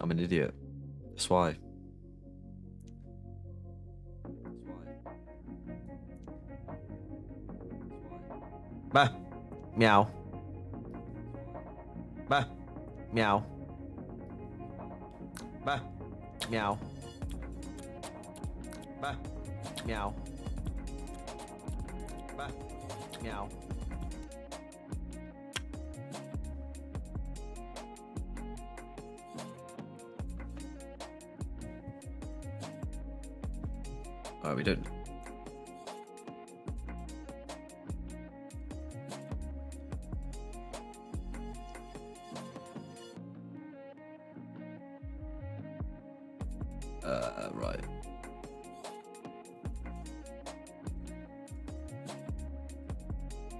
I'm an idiot. That's why. Bah. Meow. Bah. Meow. Bah. Meow. Bah. Meow. Bah. Meow. Oh, we don't. Right.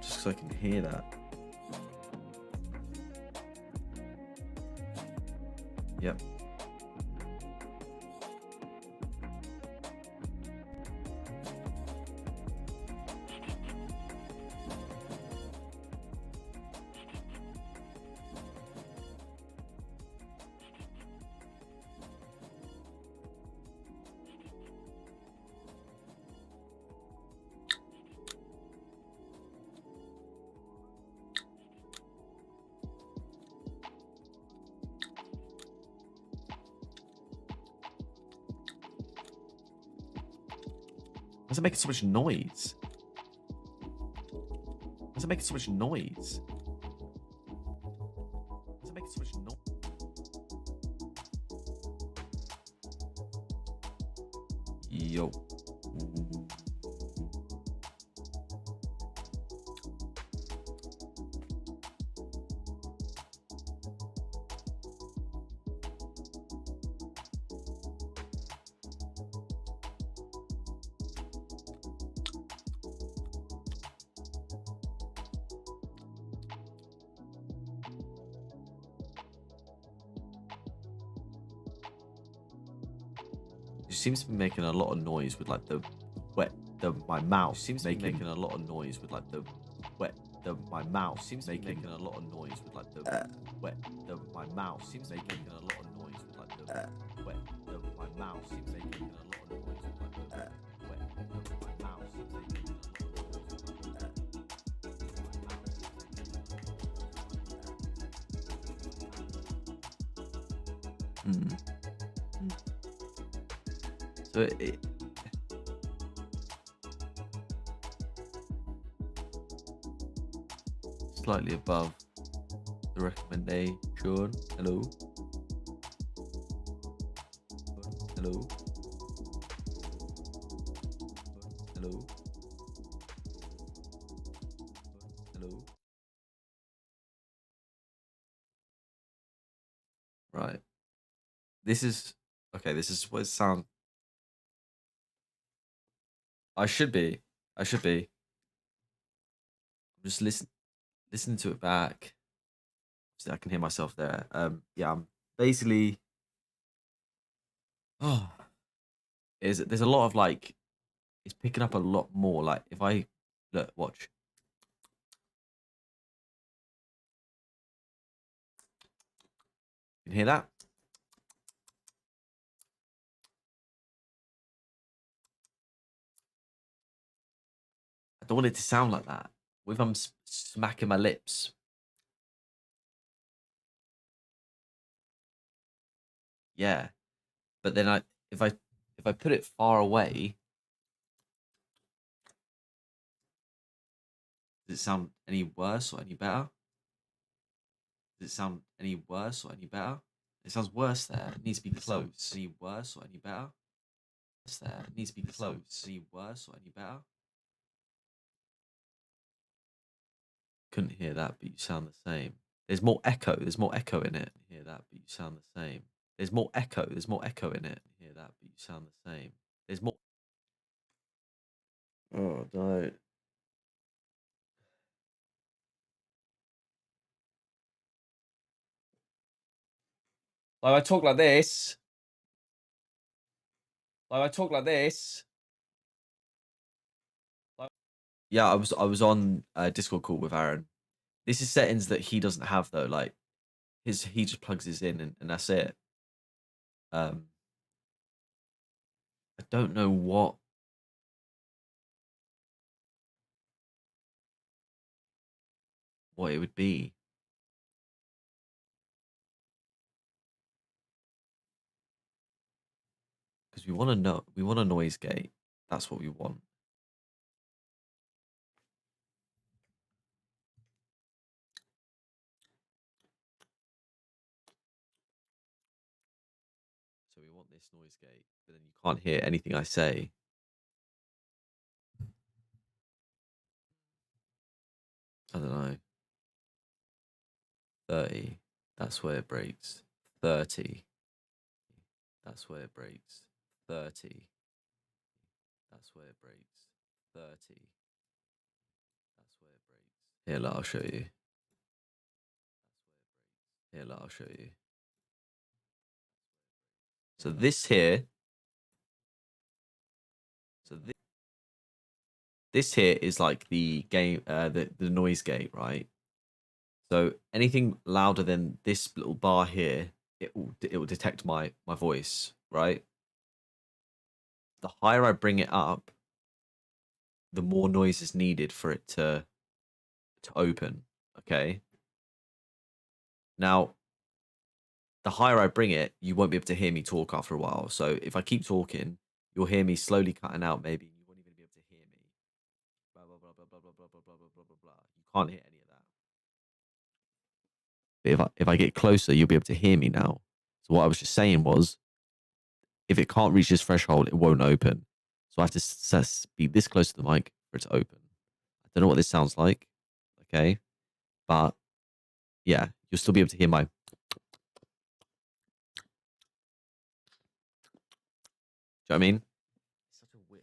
Just so I can hear that. Yep. Why is it making so much noise? Why is it making so much noise? Why is it making so much noise? Yo. It seems to be making a lot of noise with like my mouth seems to be making a lot of noise with like my mouth seems to be making a lot of noise with like my mouth seems to be making a lot of noise with like my mouth seems to be making a lot of noise with like my mouth seems to be making a lot of noise. So it slightly above the recommendation. Hello. Hello. Hello. Hello. Right. This is okay. This is what it sounds. I should be. I'm just listening to it back. So I can hear myself there. Yeah, I'm basically. Oh, there's a lot of like, it's picking up a lot more. Like if I look, watch. You can hear that? I don't want it to sound like that. What if I'm smacking my lips? Yeah, but then if I put it far away, does it sound any worse or any better? Does it sound any worse or any better? It sounds worse there. It needs to be close. Any worse or any better? There. It needs to be close. Any worse or any better? Couldn't hear that, but you sound the same. There's more echo. There's more echo in it. Hear that, but you sound the same. There's more echo. There's more echo in it. Hear that, but you sound the same. There's more. Oh no. Like I talk like this. Like I talk like this. Yeah, I was on a Discord call with Aaron. This is settings that he doesn't have though. Like he just plugs his in and that's it. I don't know what it would be. Because we want to know, we want a noise gate. That's what we want. So we want this noise gate, but then you can't hear anything I say. I don't know. 30. That's where it breaks. 30. That's where it breaks. 30. That's where it breaks. 30. That's where it breaks. Here, look, I'll show you. Here, look, I'll show you. So this here. So this here is like the game, the noise gate, right? So anything louder than this little bar here, it will detect my voice, right? The higher I bring it up, the more noise is needed for it to open. Okay. Now, the higher I bring it, you won't be able to hear me talk after a while. So if I keep talking, you'll hear me slowly cutting out. Maybe you won't even be able to hear me. Blah blah blah blah blah blah blah blah blah blah blah blah. You can't hear any of that. But if I get closer, you'll be able to hear me now. So what I was just saying was, if it can't reach this threshold, it won't open. So I have to be this close to the mic for it to open. I don't know what this sounds like, okay? But yeah, you'll still be able to hear my. Do you know what I mean?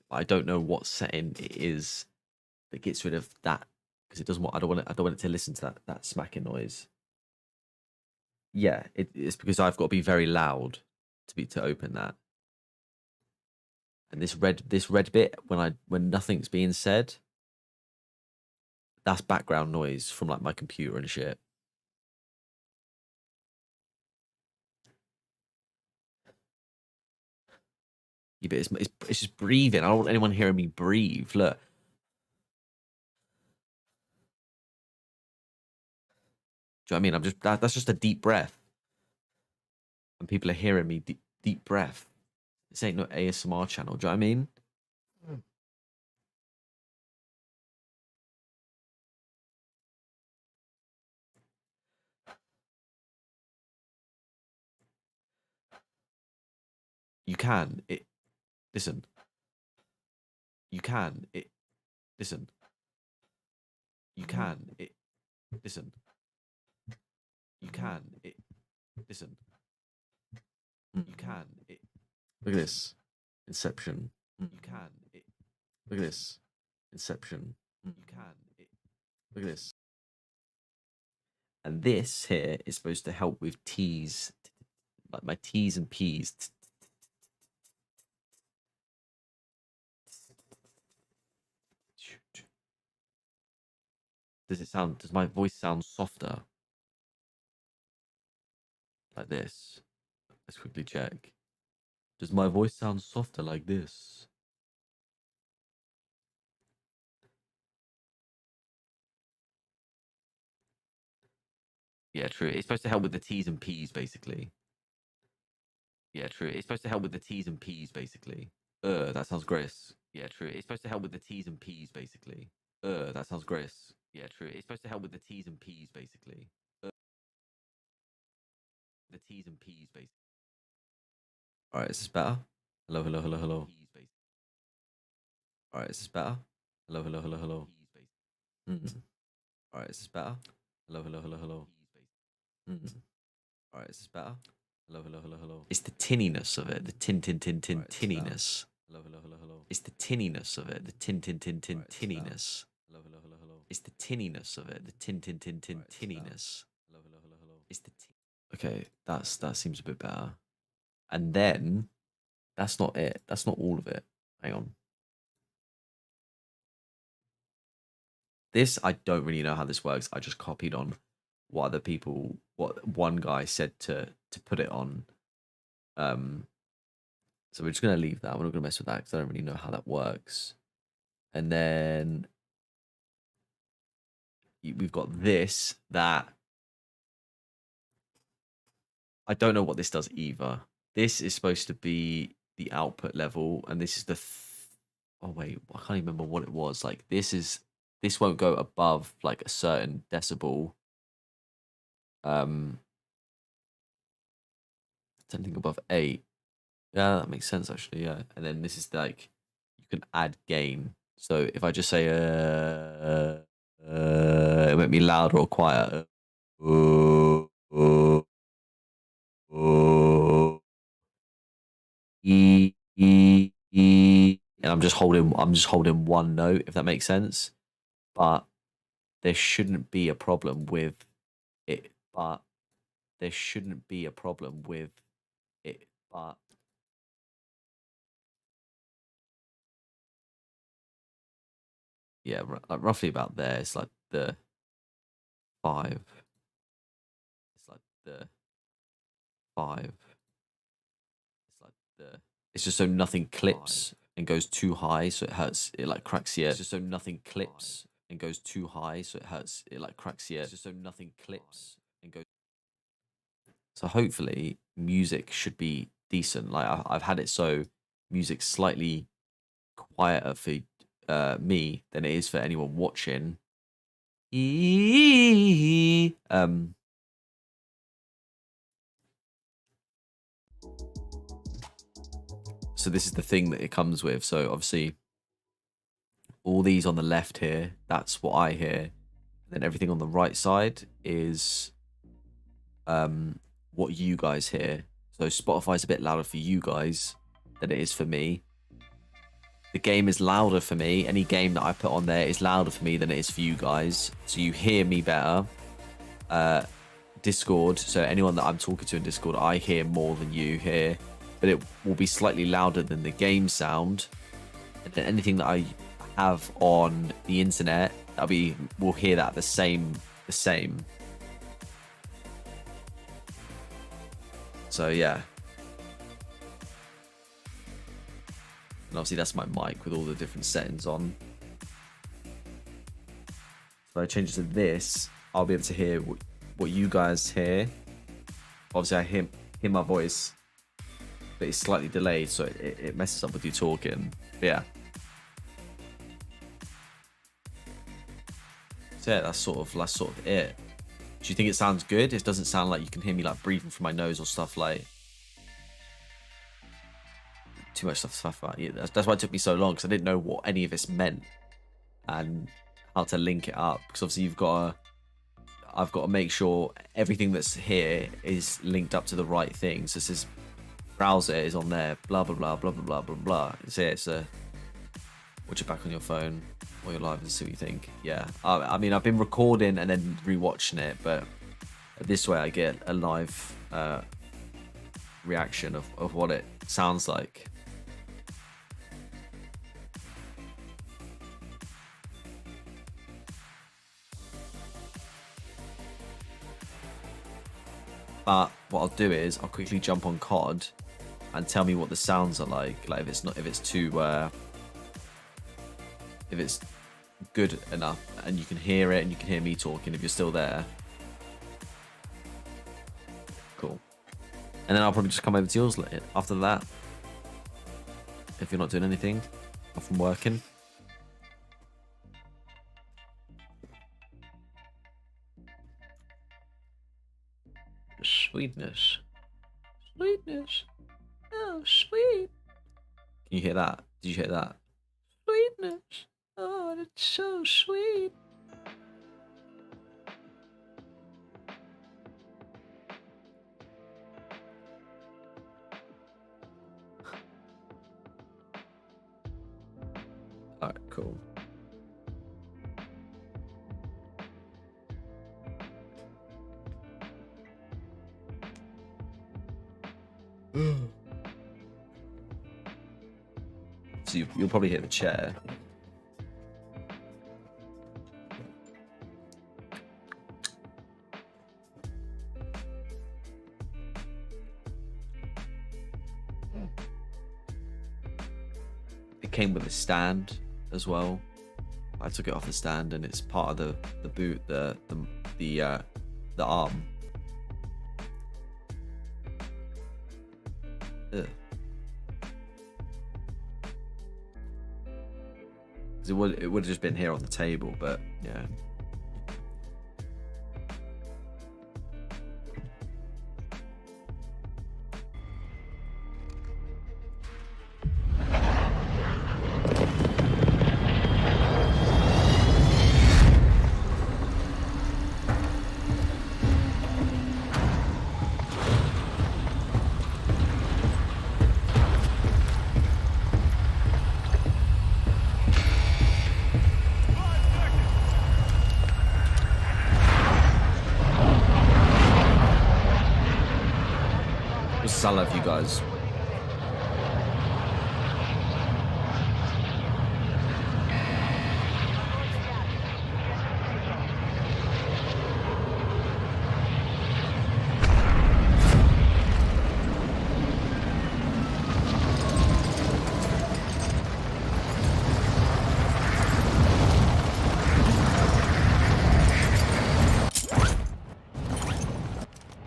I don't know what setting it is that gets rid of that because it doesn't want. I don't want it to listen to that smacking noise. Yeah, it's because I've got to be very loud to open that. And this red bit when nothing's being said, that's background noise from like my computer and shit. Yeah, but it's just breathing. I don't want anyone hearing me breathe. Look. Do you know what I mean? I'm just that's just a deep breath. And people are hearing me deep breath. This ain't no ASMR channel. Do you know what I mean? You can. Listen. You can. Listen. You can. Listen. You can. Listen. You can. Look at this. Inception. You can. Look at this. Inception. You can. Look at this. And this here is supposed to help with T's, like my T's and P's. Does my voice sound softer? Like this? Let's quickly check. Does my voice sound softer like this? Yeah, true. It's supposed to help with the T's and P's, basically. Yeah, true. It's supposed to help with the T's and P's, basically. That sounds gross. Yeah, true. It's supposed to help with the T's and P's, basically. That sounds gross. Yeah, true. It's supposed to help with the T's and P's, basically. The T's and P's, basically. All right, is this better? Hello, hello, hello, hello. All right, is this better? Hello, hello, hello, hello. Mm-hmm. All right, is this better? Hello, hello, hello, hello. Mm-hmm. All right, is this better? Hello, hello, hello, hello. It's the tinniness of it, the tinniness. Hello, hello, hello, hello. It's the tinniness of it, the tinniness. Hello, hello, hello, hello. It's the tinniness of it, the tinniness. Hello, hello, hello, hello. It's the okay, that seems a bit better. And then that's not it. That's not all of it. Hang on. This I don't really know how this works. I just copied on what one guy said to put it on. So we're just going to leave that. We're not going to mess with that because I don't really know how that works. And then we've got this that I don't know what this does either. This is supposed to be the output level, and this is the oh wait, I can't even remember what it was. Like this won't go above like a certain decibel. Something above 8. Yeah, that makes sense actually. Yeah, and then this is like you can add gain. So if I just say it might be louder or quieter. E, e, e, and I'm just holding one note, if that makes sense. But there shouldn't be a problem with it. But there shouldn't be a problem with it. But yeah, like roughly about there. It's like the 5. It's like the 5. It's like the. It's just so nothing clips and goes too high, so it hurts. It like cracks the ear. It's just so nothing clips and goes too high, so it hurts. It like cracks the ear. It's just so nothing clips and goes. So hopefully, music should be decent. Like I've had it so music's slightly quieter for me than it is for anyone watching. So this is the thing that it comes with. So obviously, all these on the left here, that's what I hear. And then everything on the right side is what you guys hear. So Spotify's a bit louder for you guys than it is for me. The game is louder for me. Any game that I put on there is louder for me than it is for you guys. So you hear me better. Discord, so anyone that I'm talking to in Discord, I hear more than you hear, but it will be slightly louder than the game sound. And then anything that I have on the internet, we'll hear that the same. So yeah. And obviously that's my mic with all the different settings on. So if I change it to this, I'll be able to hear what you guys hear. Obviously I hear my voice, but it's slightly delayed, so it messes up with you talking. But yeah. So yeah, that's sort of it. Do you think it sounds good? It doesn't sound like you can hear me like breathing from my nose or stuff like too much stuff like yeah, that's why it took me so long, because I didn't know what any of this meant and how to link it up. Because obviously I've got to make sure everything that's here is linked up to the right thing. So this browser is on there, blah blah blah blah blah blah blah blah. It's watch it back on your phone or your live and see what you think. Yeah, I mean I've been recording and then rewatching it, but this way I get a live reaction of what it sounds like. But what I'll do is I'll quickly jump on COD and tell me what the sounds are like. Like if it's good enough and you can hear it and you can hear me talking if you're still there. Cool. And then I'll probably just come over to yours after that. If you're not doing anything, off from working. Sweetness. Oh, sweet. Can you hear that? Did you hear that? Sweetness. Oh, that's so sweet. All right, cool. So you'll probably hear the chair. came with a stand as well. I took it off the stand, and it's part of the boot, the arm. Ugh. It would have just been here on the table, but yeah. I love you guys.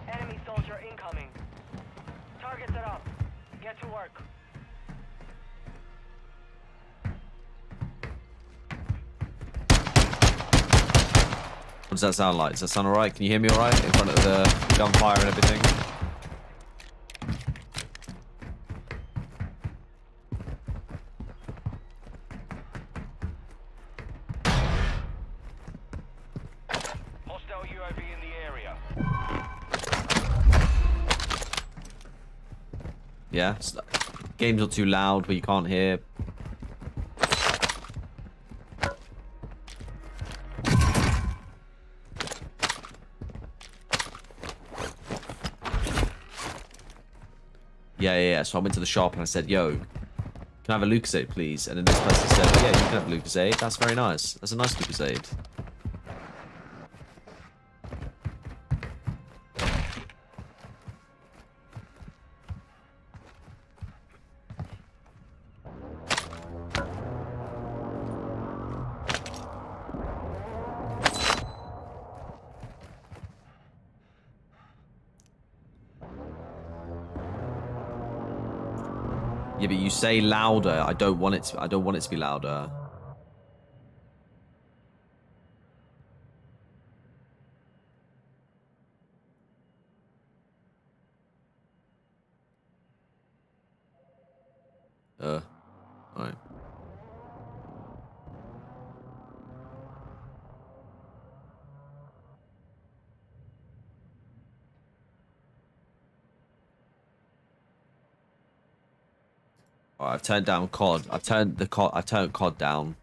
Enemy soldier incoming. Targets are up. Get to work. What does that sound like? Does that sound alright? Can you hear me alright in front of the gunfire and everything? Hostile UAV in the area. Yeah? Game's not too loud where you can't hear. Yeah. So I went to the shop and I said, yo, can I have a Lucozade, please? And then this person said, yeah, you can have a Lucozade. That's very nice. That's a nice Lucozade. Yeah, but you say louder. I don't want it to be louder. Alright. Alright, I've turned down COD. I've turned COD down.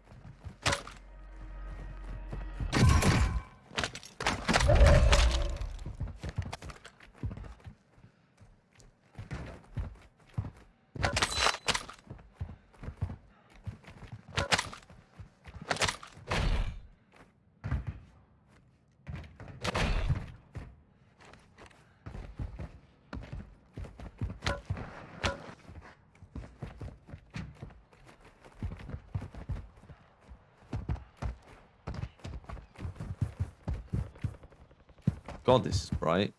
God, this is bright.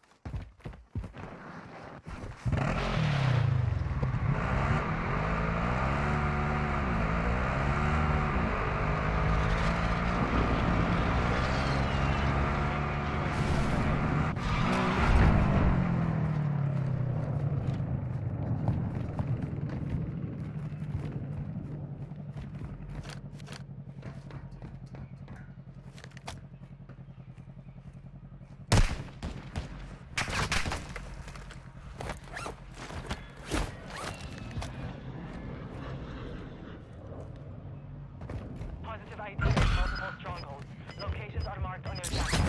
Positive ID at multiple strongholds. Locations are marked on your jacket.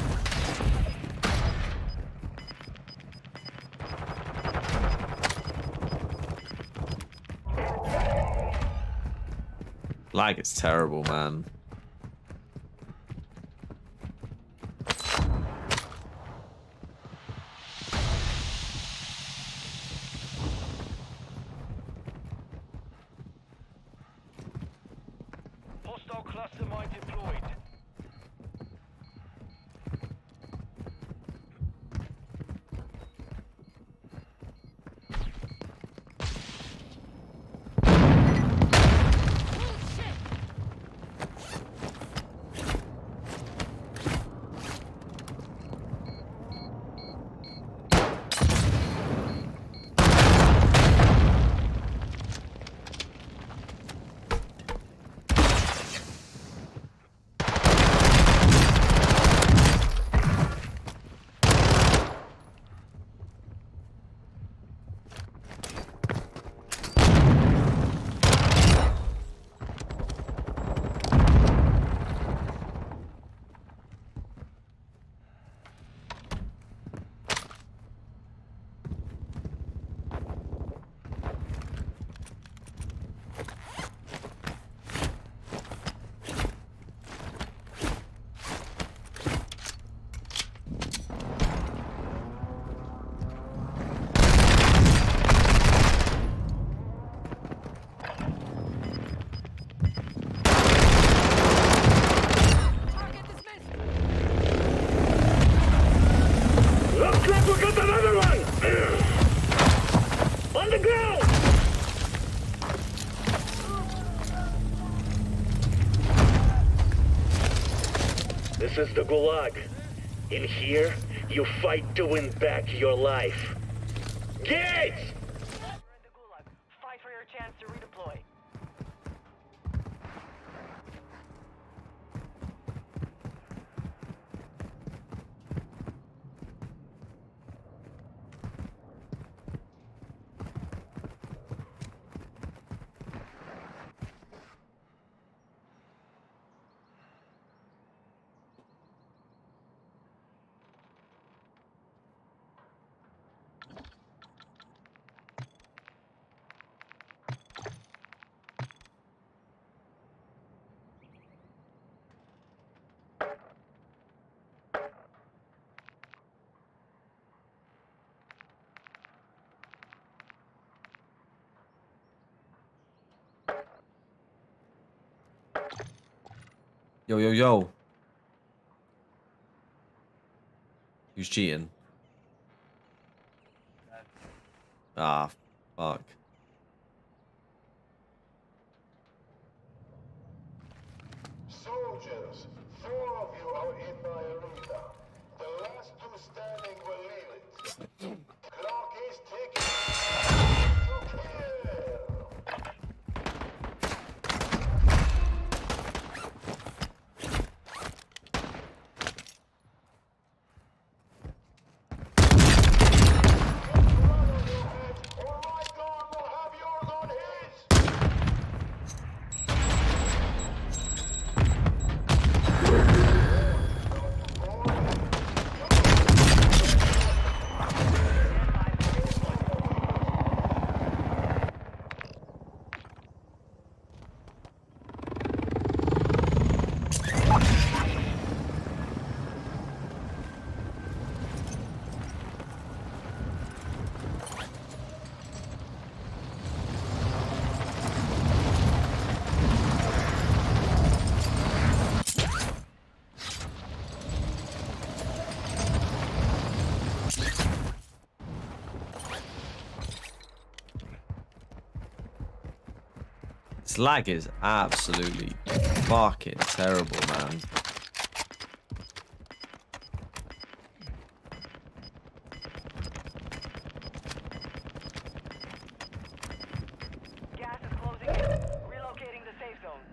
Lag is terrible, man. is the Gulag. In here, you fight to win back your life. Gates! You're in the Gulag. Fight for your chance to redeploy. Yo, yo, yo. Who's cheating? Ah, fuck. Soldiers, 4 of you are in my arena. The last 2 standing will leave it. Clock is ticking. To kill! Blood on your head, or my gun will have yours on his! This lag is absolutely fucking terrible, man. Gas is closing in. Relocating the safe zone.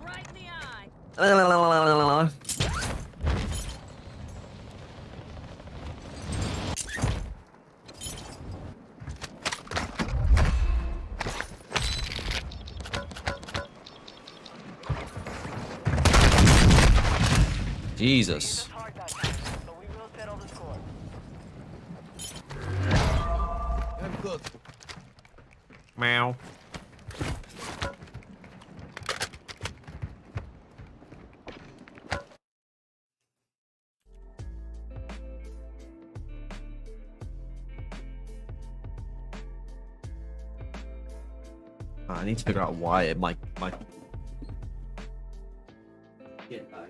Right in the eye. Jesus. It's hard that time, but we will settle the score. Meow. I need to figure out why it might. Get back.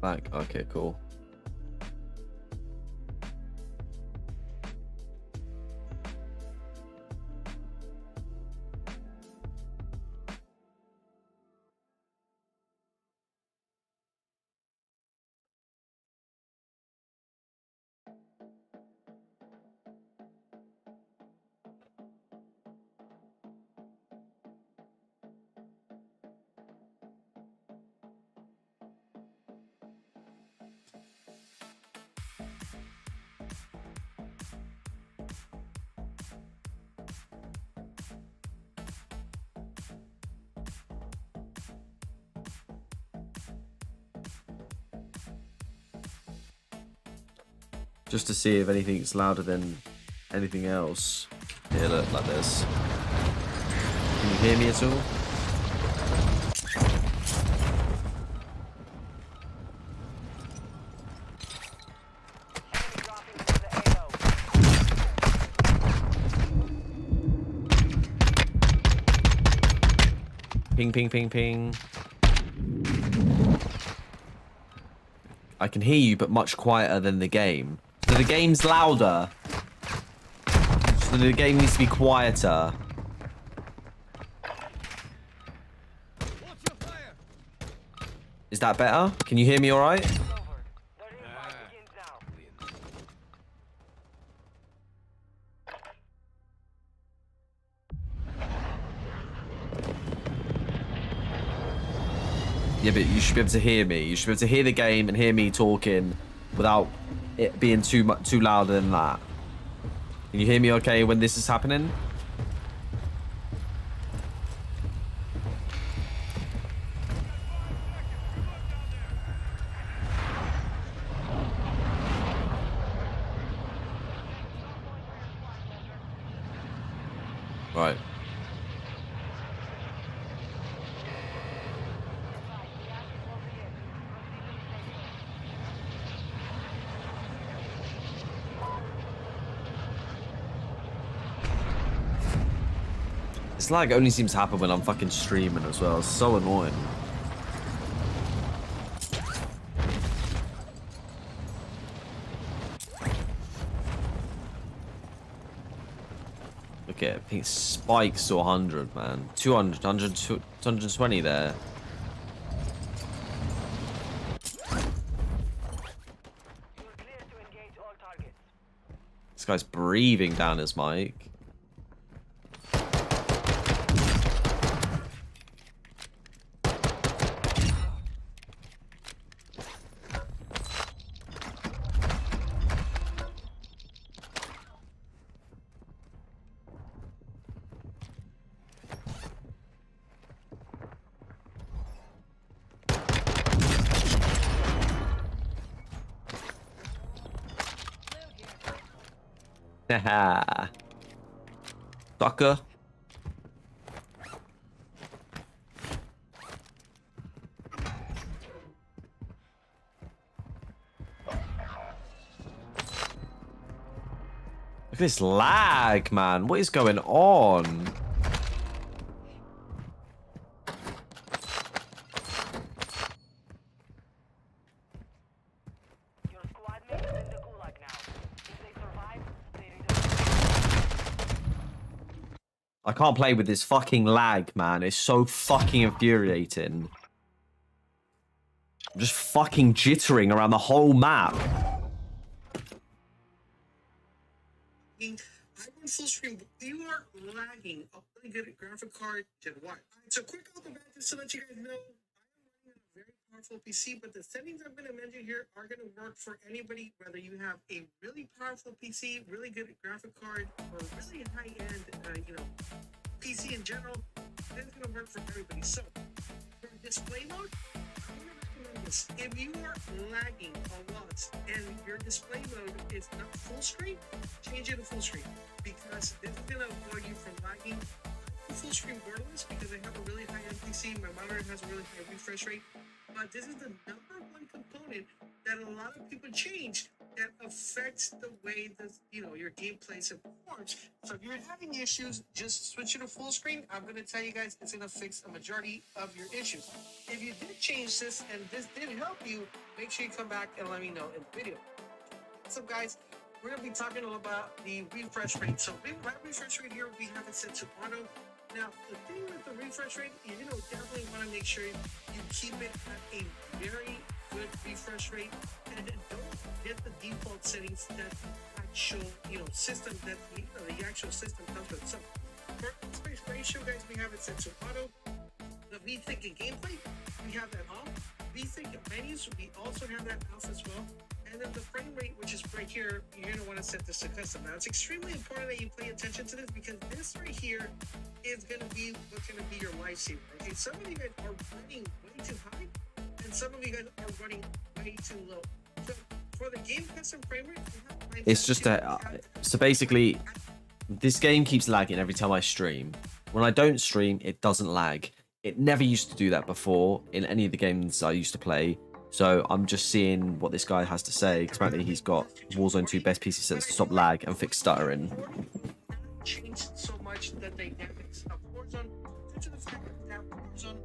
Back. Okay, cool. just to see if anything's louder than anything else. Yeah, look, like this. Can you hear me at all? Enemy dropping into the AO. Ping, ping, ping, ping. I can hear you, but much quieter than the game. So the game's louder. So the game needs to be quieter. Is that better? Can you hear me all right? It's over. The revive begins now. Yeah, but you should be able to hear me. You should be able to hear the game and hear me talking without it being too louder than that. Can you hear me okay when this is happening? Right. This lag only seems to happen when I'm fucking streaming as well. It's so annoying. Look at it. I think it spikes to 100, man. 200, 100, 220 there. You're clear to engage all targets. This guy's breathing down his mic. Haha. Sucker. Look at this lag, man. What is going on? Your squad mate is in the gulag now. If they survive, they return. I can't play with this fucking lag, man. It's so fucking infuriating. I'm just fucking jittering around the whole map. I run full screen, but you are lagging a really good graphic card Gen Y. So quick off the bat, just to let you guys know, I am running on a very powerful PC, but the settings I'm going to mention here are going to work for anybody, whether you have a really powerful PC, really good graphic card, or really high-end, PC in general. It's going to work for everybody. So for display mode, I'm going to recommend this. If you are lagging a lot and your display mode is not full screen, change it to full screen, because this is going to avoid you from lagging. I'm full screen borderless because I have a really high end PC. My monitor has a really high refresh rate, but this is the number one component that a lot of people change that affects the way your game plays and performs. So if you're having issues, just switch it to full screen. I'm going to tell you guys it's going to fix a majority of your issues. If you did change this and this did help you, make sure you come back and let me know in the video. What's up, guys? We're going to be talking about the refresh rate. So my refresh rate here, we have it set to auto. Now, the thing with the refresh rate, you definitely want to make sure you keep it at a very good refresh rate, and don't get the default settings that the actual system that the actual system comes with. So for aspect ratio, guys, we have it set to auto. The VSync and gameplay, we have that off. VSync and menus, we also have that off as well. And then the frame rate, which is right here, you're going to want to set this to custom. Now, it's extremely important that you pay attention to this, because this right here is going to be what's going to be your lifesaver. Okay, some of you guys are running way too high, and some of you guys are running way too low. So for the game custom frame rate, we have It's just so basically, this game keeps lagging every time I stream. When I don't stream, it doesn't lag. It never used to do that before in any of the games I used to play. So I'm just seeing what this guy has to say. Apparently he's got Warzone 2 best PC settings to stop lag and fix stuttering. Changed so much the dynamics of Warzone due to the fact that Warzone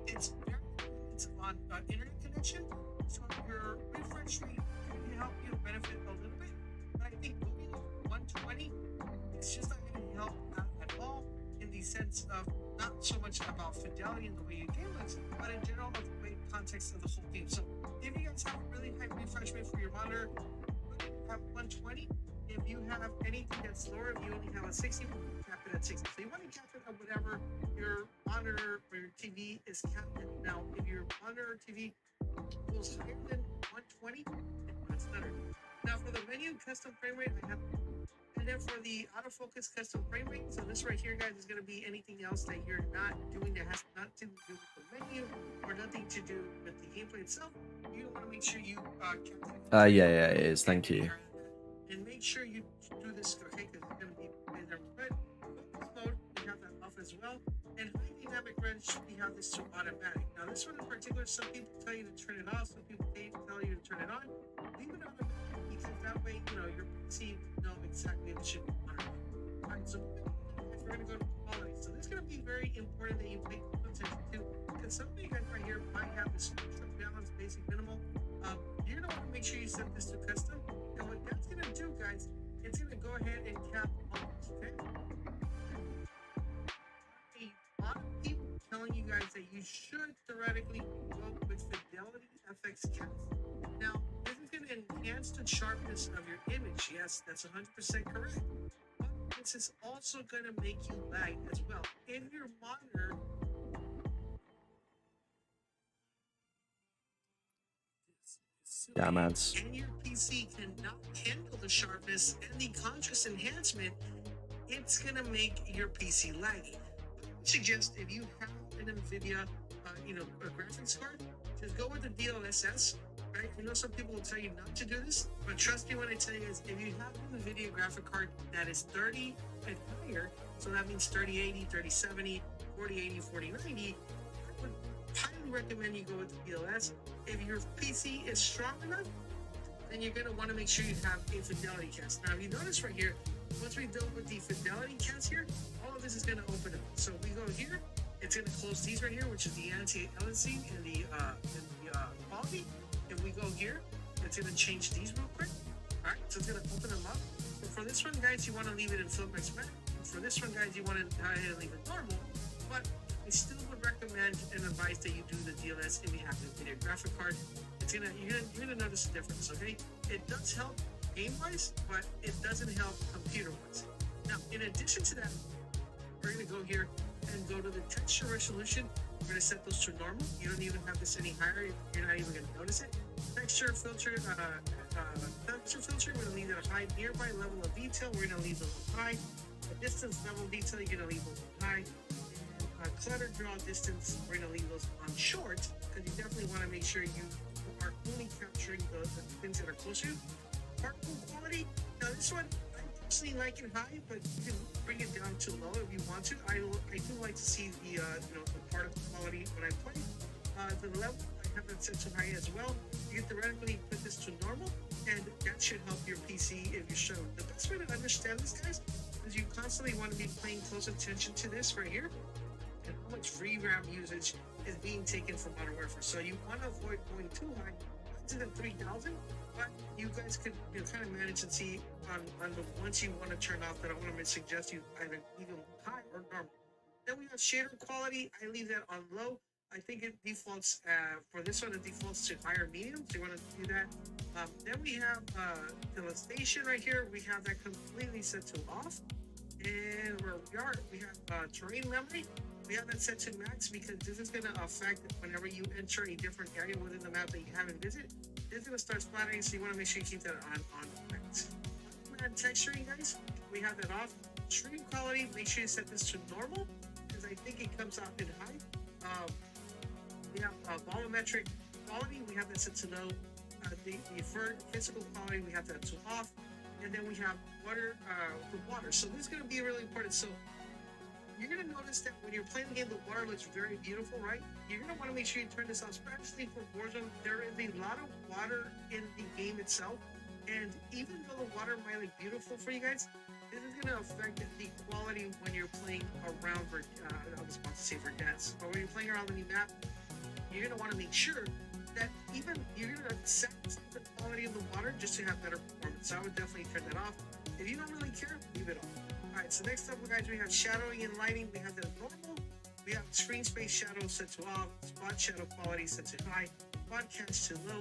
it's on internet connection, so your refresh rate can help you benefit a little bit. But I think going over 120, it's just not going to help at all in the sense of not so much about fidelity in the way you game looks, but in general of the way context of the whole game. So if you guys have a really high refresh rate for your monitor, put it at 120. If you have anything that's lower, if you only have a 60, cap it at 60. So you want to cap it at whatever your monitor or your TV is capped at. Now, if your monitor or TV goes higher than 120, it's better. Now, for the menu custom frame rate, I have, and then for the autofocus custom frame rate, so this right here, guys, is going to be anything else that you're not doing that has nothing to do with the menu or nothing to do with the gameplay itself. You want to make sure you cap it. Yeah, it is. Thank you. And make sure you do this, okay, because it's going to be in there. But focus mode, we have that off as well. And high dynamic range, we have this to automatic. Now, this one in particular, some people tell you to turn it off, some people tell you to turn it on. Leave it automatic because that way, your PC know exactly what should be on or off. All right, so we're going to go to quality. So this is going to be very important that you pay close attention to because some of you guys right here might have this balance, basic, minimal. You're going to want to make sure you set this to custom. And what that's going to do, guys, it's going to go ahead and cap all this, okay? A lot of people telling you guys that you should theoretically go with Fidelity FX Cast. Now, this is going to enhance the sharpness of your image. Yes, that's 100% correct. But this is also going to make you lag as well. In your monitor, Yeah, man. and your PC cannot handle the sharpness and the contrast enhancement, it's gonna make your PC laggy. I suggest if you have an NVIDIA, a graphics card, just go with the DLSS. Right? I know some people will tell you not to do this, but trust me when I tell you is if you have an NVIDIA graphic card that is 30 and higher, so that means 3080, 3070, 4080, 4090, I would highly recommend you go with the DLSS. If your PC is strong enough, then you're going to want to make sure you have a Fidelity Cast. Now, if you notice right here, once we're done with the Fidelity Cast here, all of this is going to open up. So we go here, it's going to close these right here, which is the anti-aliasing and the quality. If we go here, it's going to change these real quick. All right, so it's going to open them up. But for this one, guys, you want to leave it in Filmex Matte. And for this one, guys, you want to go ahead and leave it normal. But I still would recommend and advise that you do the DLSS if you have a video graphic card. You're gonna notice a difference, okay? It does help game-wise, but it doesn't help computer-wise. Now, in addition to that, we're gonna go here and go to the texture resolution. We're gonna set those to normal. You don't even have this any higher. You're not even gonna notice it. Texture filter, we're gonna leave it a high. Nearby level of detail, we're gonna leave those high. The distance level of detail, you're gonna leave those high. Clutter draw distance, we're going to leave those on short because you definitely want to make sure you are only capturing the things that are close to you. Particle quality, now this one, I personally like it high, but you can bring it down to low if you want to. I do like to see the particle quality when I play. The level, I have it set to high as well. You can theoretically put this to normal, and that should help your PC if you're showing. The best way to understand this, guys, is you constantly want to be paying close attention to this right here. And how much free RAM usage is being taken from Modern Warfare. So you want to avoid going too high, to the 3000, but you guys could kind of manage and see on the ones you want to turn off that I want to suggest you either leave them high or normal. Then we have shader quality. I leave that on low. I think it defaults, for this one, it defaults to higher medium. So you want to do that. Then we have the station right here. We have that completely set to off. And where we are, we have terrain memory. We have that set to max because this is going to affect whenever you enter a different area within the map that you haven't visited. It's going to start splattering, so you want to make sure you keep that on max. And texturing, guys, we have that off. Stream quality, make sure you set this to normal because I think it comes out in high. We have volumetric quality, we have that set to low. The physical quality, we have that to off. and then we have water for water. So this is going to be really important. So you're going to notice that when you're playing the game, the water looks very beautiful, right? You're going to want to make sure you turn this on, especially for Warzone. There is a lot of water in the game itself, and even though the water might look beautiful for you guys, this is going to affect the quality when you're playing around I was about to say Verdansk, but when you're playing around the new map, you're going to want to make sure that even you're going to set the quality of the water just to have better performance. So I would definitely turn that off. If you don't really care, leave it on. Alright, so next up, guys, we have shadowing and lighting. We have the normal. We have screen space shadow set to off, spot shadow quality set to high, spot catch to low,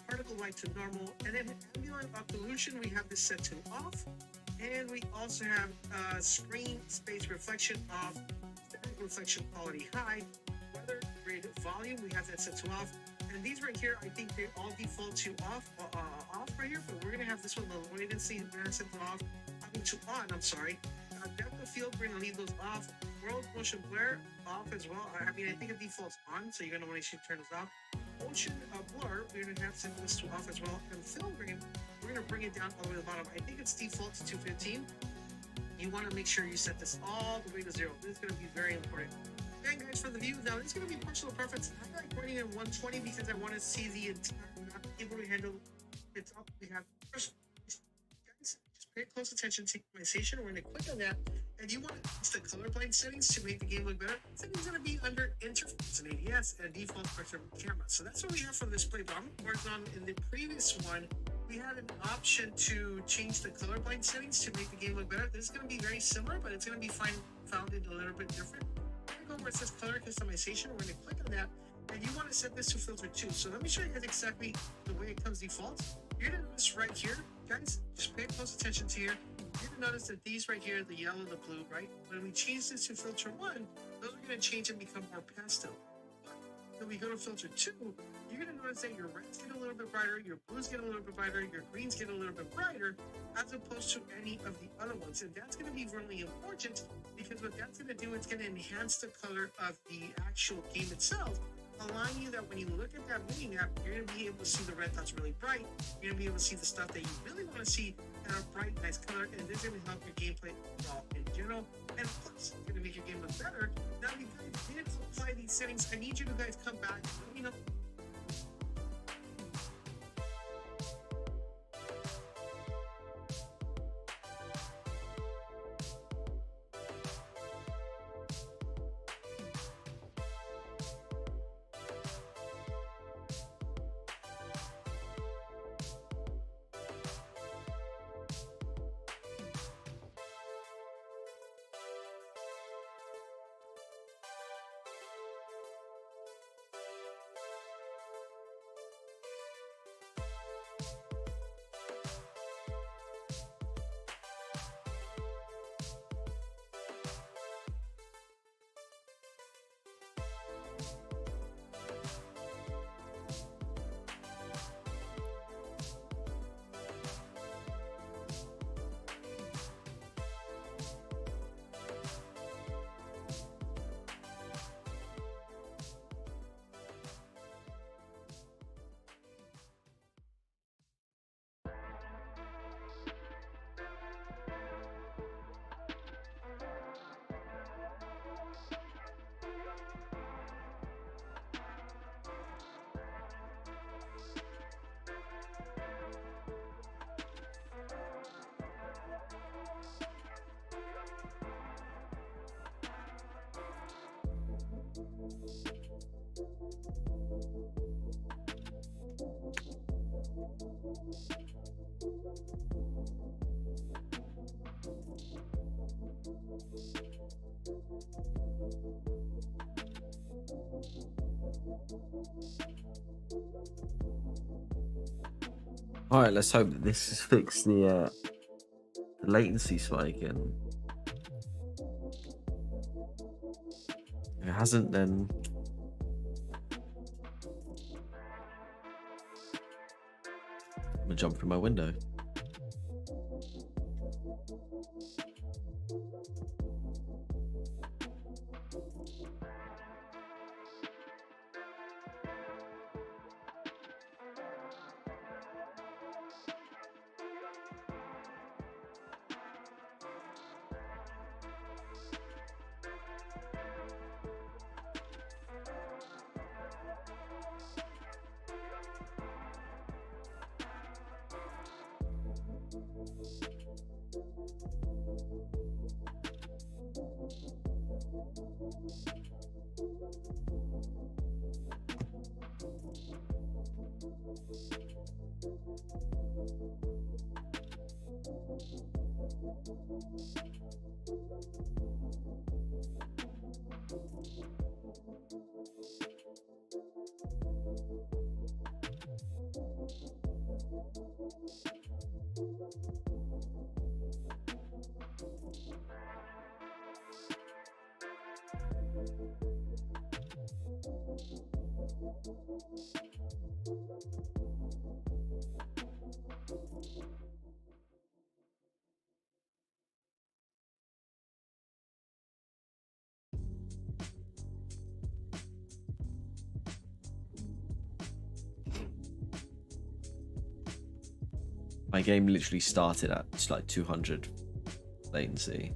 particle light to normal, and then ambient occlusion, we have this set to off. And we also have screen space reflection off, static reflection quality high, weather grid volume, we have that set to off. And these right here, I think they all default to off right here, but we're gonna have this one, the latency, we're gonna set them off. To on, I'm sorry. Depth of field, we're gonna leave those off. World motion blur off as well. I mean, I think it defaults on, so you're gonna want to turn this off. Motion blur, we're gonna have set this to off as well. And film grain, we're gonna bring it down all the way to the bottom. I think it's default to 215. You want to make sure you set this all the way to 0. This is gonna be very important. And guys, for the view, now it's gonna be personal preference. I like running in 120 because I want to see the entire map, able to handle it up. We have first. Pay close attention to optimization. We're going to click on that, and you want to use the colorblind settings to make the game look better. Settings going to be under interface and ADS and default spectrum camera. So that's what we have for this play. But I'm working on in the previous one, we had an option to change the colorblind settings to make the game look better. This is going to be very similar, but it's going to be founded a little bit different. We're going to go where it says color customization. We're going to click on that, and you want to set this to filter 2. So let me show you guys exactly the way it comes default. You're going to notice right here, guys, just pay close attention to here. You're going to notice that these right here, the yellow, the blue, right? When we change this to filter 1, those are going to change and become more pastel. When we go to filter 2, you're going to notice that your reds get a little bit brighter, your blues get a little bit brighter, your greens get a little bit brighter, as opposed to any of the other ones. And that's going to be really important because what that's going to do is going to enhance the color of the actual game itself, allowing you that when you look at that mini map, you're going to be able to see the red dots really bright. You're going to be able to see the stuff that you really want to see in a bright, nice color, and this is going to help your gameplay overall in general. And plus, it's going to make your game look better. Now, you guys did apply these settings. I need you to guys come back and let me know. All right, let's hope that this has fixed the latency spike. And if it hasn't, then I'm gonna jump through my window. My game literally started at just like 200 latency.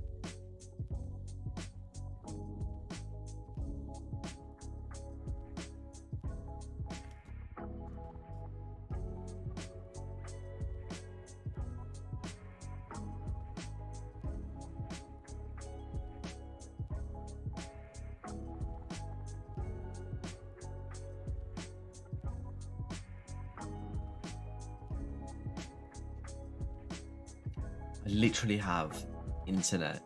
I literally have internet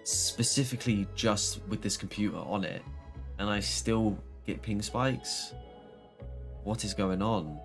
specifically just with this computer on it, and I still get ping spikes. What is going on?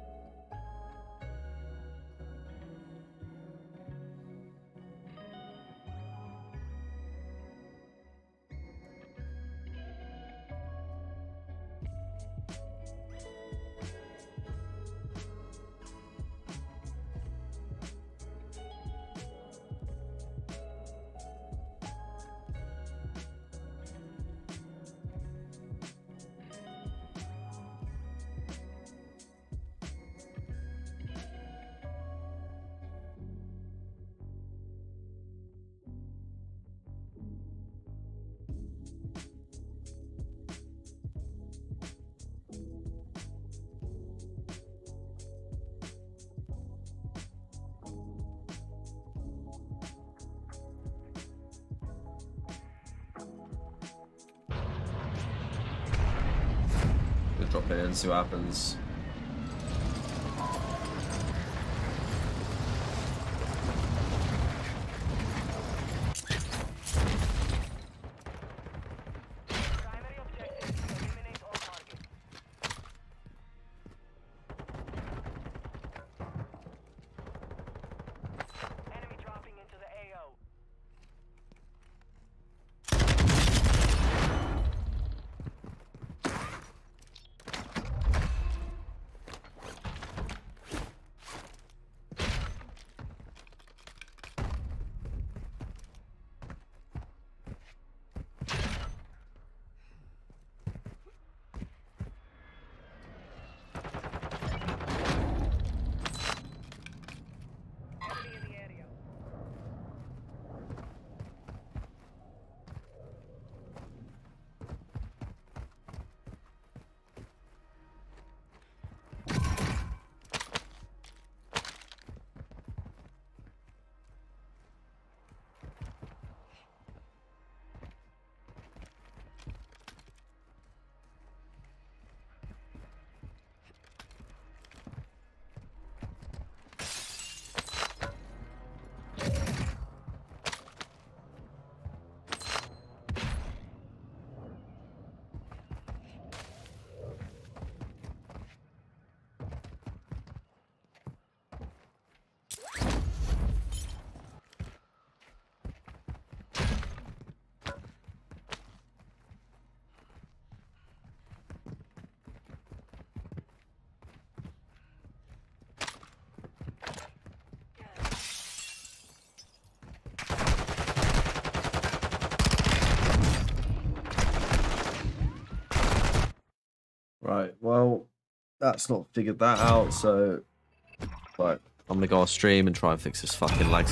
Drop it in, see what happens. Primary objective, eliminate all targets. Enemy dropping into the AO. Enemy in the area. Right, well, that's not figured that out, so like I'm gonna go off stream and try and fix this fucking lag